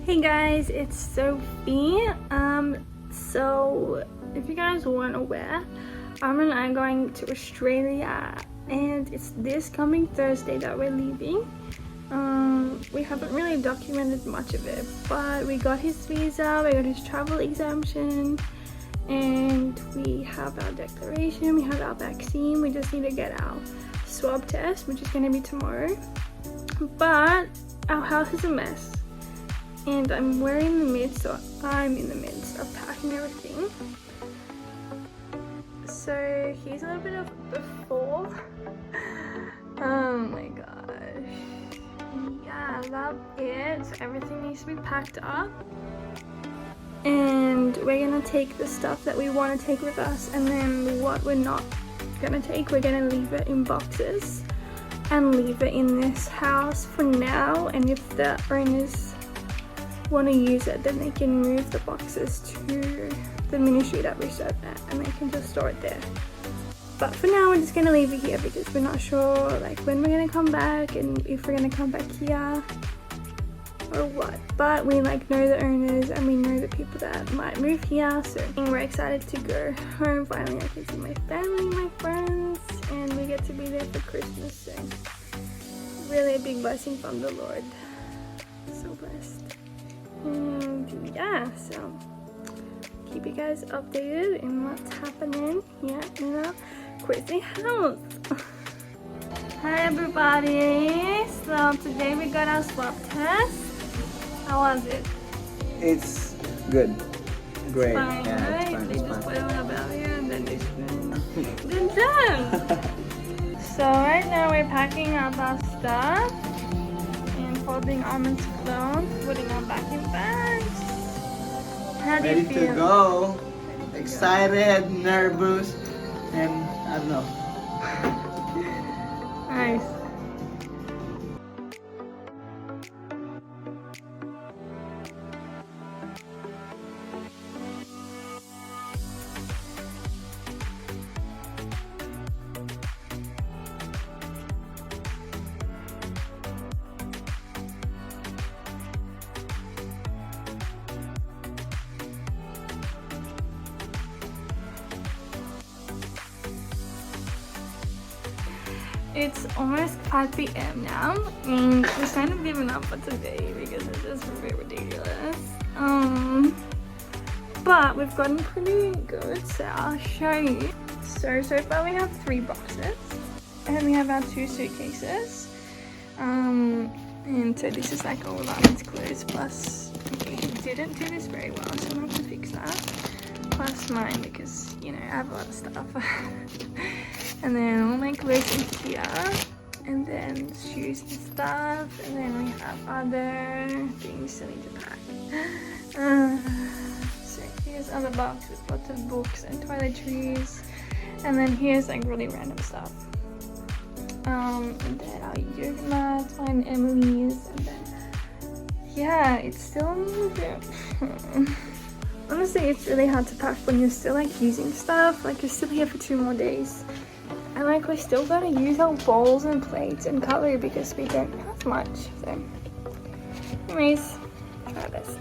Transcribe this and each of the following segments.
Hey guys, it's Sophie. So if you guys weren't aware, and I are going to Australia, and it's this coming Thursday that we're leaving. We haven't really documented much of it, but we got his visa, we got his travel exemption, and we have our declaration, we have our vaccine. We just need to get our swab test, which is going to be tomorrow. But our house is a mess, and I'm in the midst of packing everything. So here's a little bit of before. Oh my gosh. Yeah, that's it. So everything needs to be packed up. And we're gonna take the stuff that we want to take with us, and then what we're not gonna take, we're gonna leave it in boxes and leave it in this house for now. And if the owners want to use it, then they can move the boxes to the ministry that we serve at, and they can just store it there. But for now, we're just gonna leave it here because we're not sure like when we're gonna come back and if we're gonna come back here or what. But we know the owners, and we know the people that might move here, so we're excited to go home. Finally, I can see my family, my friends, and we get to be there for Christmas. So really a big blessing from the Lord. So blessed. And yeah, so keep you guys updated in what's happening here in our crazy house. Hi everybody, so today we got our swab test. How was it? It's good. Great. Fine, Yeah, right? it's fine. They It's just put fine. it on about here and then they spin. Good job! So right now we're packing up our stuff and folding Armin's clothes, putting our back in bags. How do you Ready feel? to go. Excited, nervous, and I don't know. Nice. It's almost 5 p.m. now, and we're kind of giving up for today because it's just very ridiculous. But we've gotten pretty good, so I'll show you. So far we have 3 boxes, and we have our 2 suitcases. And so this is like all of Armin's clothes, plus he didn't do this very well, so I'm gonna have to fix that. Plus mine, because I have a lot of stuff. And then all my clothes in here, and then shoes and stuff, and then we have other things I need to pack. So here's other box with lots of books and toiletries, and then here's like really random stuff. And then our yoga mats, mine and Emily's, and then yeah, it's still honestly, it's really hard to pack when you're still like using stuff. Like you're still here for 2 more days. And like we still gotta use our bowls and plates and cutlery because we don't have much. So anyways, try our best.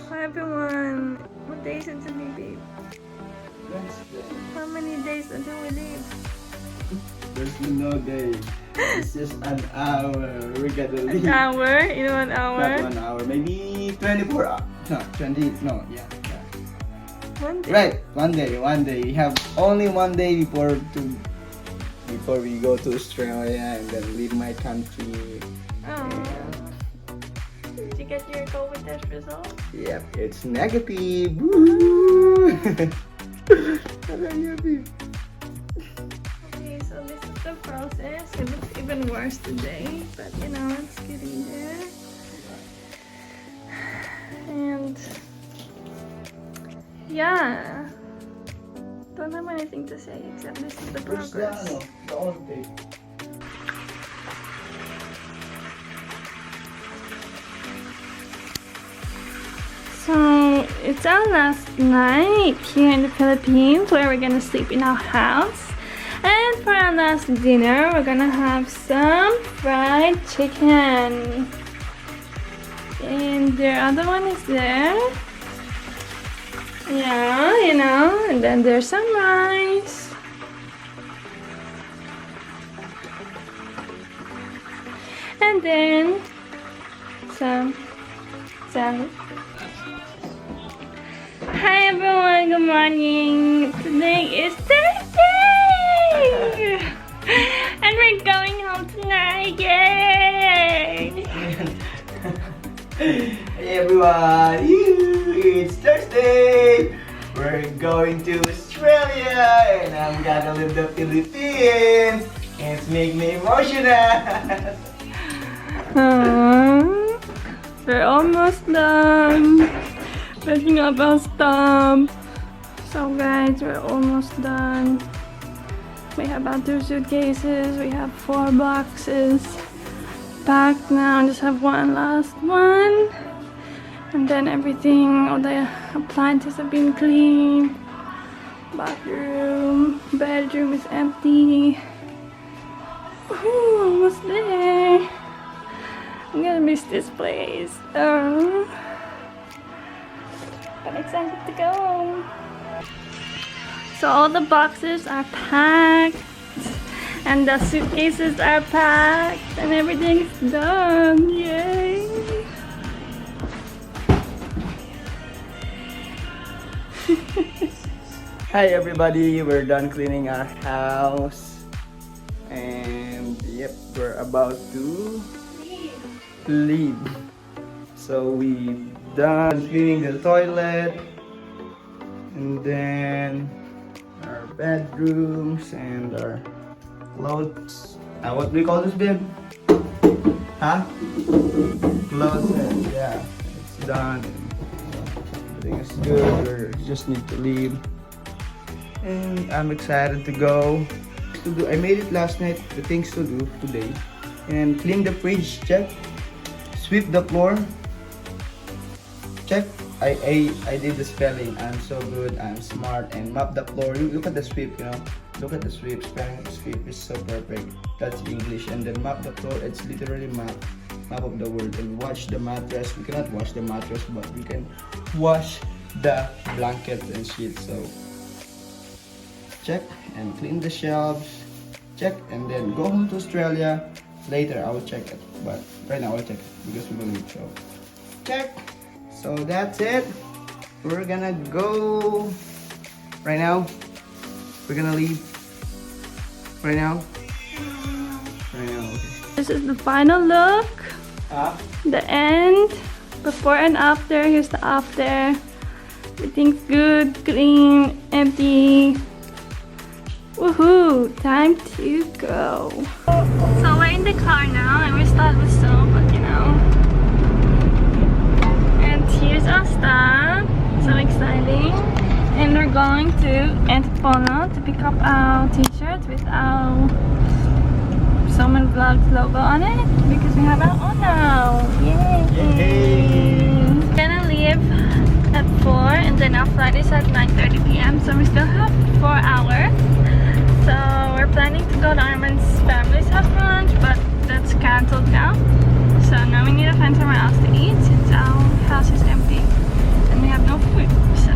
Hi everyone. What days until we leave? Wednesday. How many days until we leave? There's no day. It's just an hour. We gotta leave. An hour? You know, an hour? Not 1 hour. Maybe 24 hours. No, 20. No, yeah. One day. Right. One day. We have only 1 day before we go to Australia and then leave my country. Oh. Did you get your COVID test result? Yep, it's negative. Woo! Negative. Okay, so this is the process. It looks even worse today, but it's getting there. And yeah, don't have anything to say except this is the progress. The old day. So it's our last night here in the Philippines, where we're gonna sleep in our house. And for our last dinner, we're gonna have some fried chicken. And the other one is there. Yeah, you know, and then there's some rice. And then some salad. Hi everyone, good morning. Today is Thursday! And we're going home tonight, yay! Hey everyone, it's Thursday. We're going to Australia, and I'm gonna leave the Philippines. It's making me emotional. We're almost done packing up our stuff. So guys, we're almost done. We have our 2 suitcases, we have 4 boxes packed now. Just have one last one, and then everything, all the appliances have been cleaned. Bedroom is empty. Woohoo, almost there. I'm gonna miss this place. I'm excited to go. So all the boxes are packed, and the suitcases are packed, and everything's done. Yay! Hi everybody, we're done cleaning our house, and yep, we're about to leave. So we've done cleaning the toilet, and then our bedrooms and our clothes. What do we call this, babe? Huh? Clothes, and yeah, it's done. Everything is good. We just need to leave. And I'm excited to go. I made it last night. The things to do today. And clean the fridge, check. Sweep the floor, check. I did the spelling. I'm so good. I'm smart. And mop the floor. Look at the sweep. You know. Look at the sweep. Spelling of sweep is so perfect. That's English. And then mop the floor. It's literally map of the word. And wash the mattress. We cannot wash the mattress, but we can wash the blanket and sheet. So check and clean the shelves. Check, and then go home to Australia. Later I will check it, but right now I'll check it because we're gonna show. Check. So that's it. We're gonna go right now. We're gonna leave right now. Right now. Okay. This is the final look. The end. Before and after. Here's the after. Everything's good, clean, empty. Woohoo! Time to go. So we're in the car now, and we start with soap, but you know. And here's our stuff. So exciting. And we're going to Antipolo to pick up our t-shirts with our Soman Vlogs logo on it, because we have our own now. Yay! We're gonna leave at 4, and then our flight is at 9:30 p.m. So we still have 4 hours. So we're planning to go to Arman's family's house for lunch, but that's cancelled now. So now we need to find somewhere else to eat since our house is empty and we have no food. So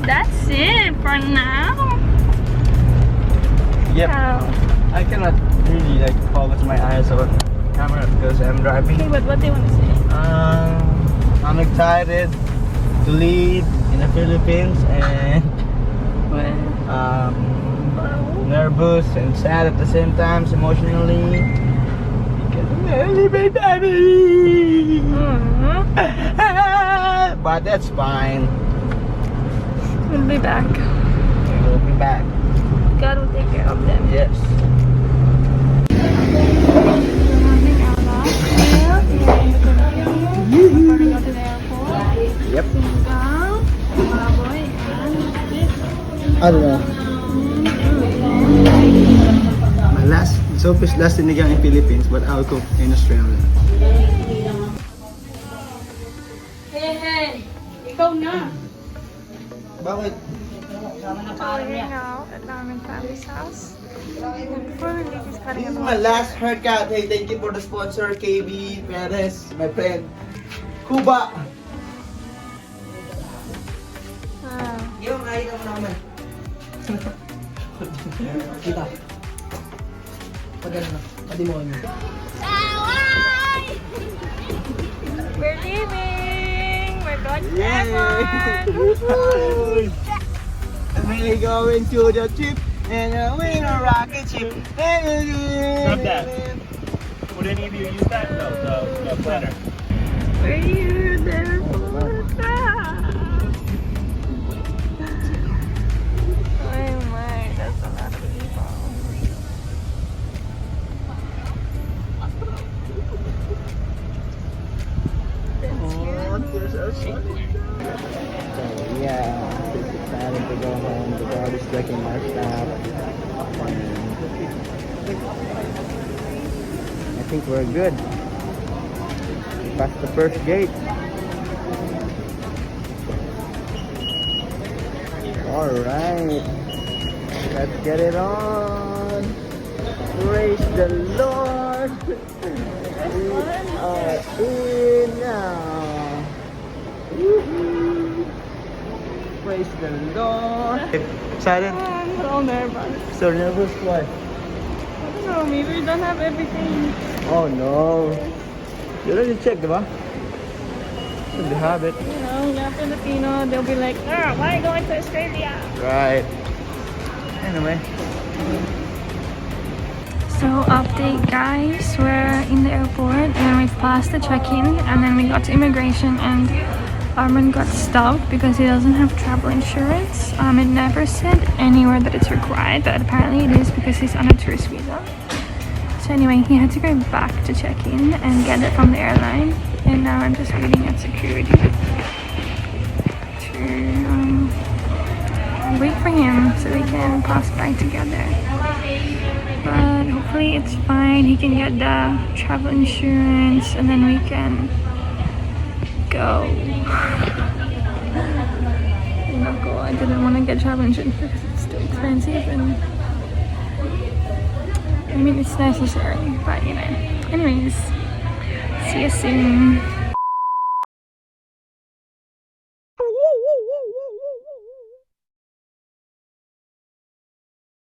that's it for now. Yep. Oh. I cannot really focus my eyes on camera because I'm driving. Okay, but what do you want to say? I'm excited to leave in the Philippines, and nervous and sad at the same time, emotionally, because I'm gonna leave my daddy. But that's fine. We'll be back. We'll be back. God will take care of them. Yes. Yep. I don't know. My last soap is last sinigang in Philippines, but I'll cook in Australia. Hey, ikaw na. Bakit? We're now at Arman's family's house. Before we leave, he's cutting This is him my off. last haircut. Hey, thank you for the sponsor, KB Perez, my friend. Kuba. Yung ayaw mo naman. Kita. Pagano na. Pademonyo. We're leaving! We're going to Yay! Devon! We're going to the trip and we're in a rocket ship. Stop that. Would any of you use that? No, the planner. Were you there for that? Oh my, that's a lot of people. So yeah, it's excited to go home. The dog is checking our stuff. I think we're good. We passed the first gate. Alright. Let's get it on. Praise the Lord. We are in now. Woohoo. Praise the Lord. Excited? I'm all nervous. So nervous? Why? I don't know, maybe we don't have everything. Oh no. You already checked, diba? Should they have it? You know, you're Filipino, they'll be like, oh, why are you going to Australia? Right. Anyway. So update guys, we're in the airport and we passed the check-in and then we got to immigration and Armin got stopped because he doesn't have travel insurance. It never said anywhere that it's required, but apparently it is because he's on a tourist visa. So anyway, he had to go back to check in and get it from the airline, and now I'm just waiting at security to wait for him so we can pass by together. But hopefully it's fine. He can get the travel insurance and then we can go. I didn't want to get travel insurance because it's too expensive, and I mean it's necessary, but you know. Anyways, see you soon.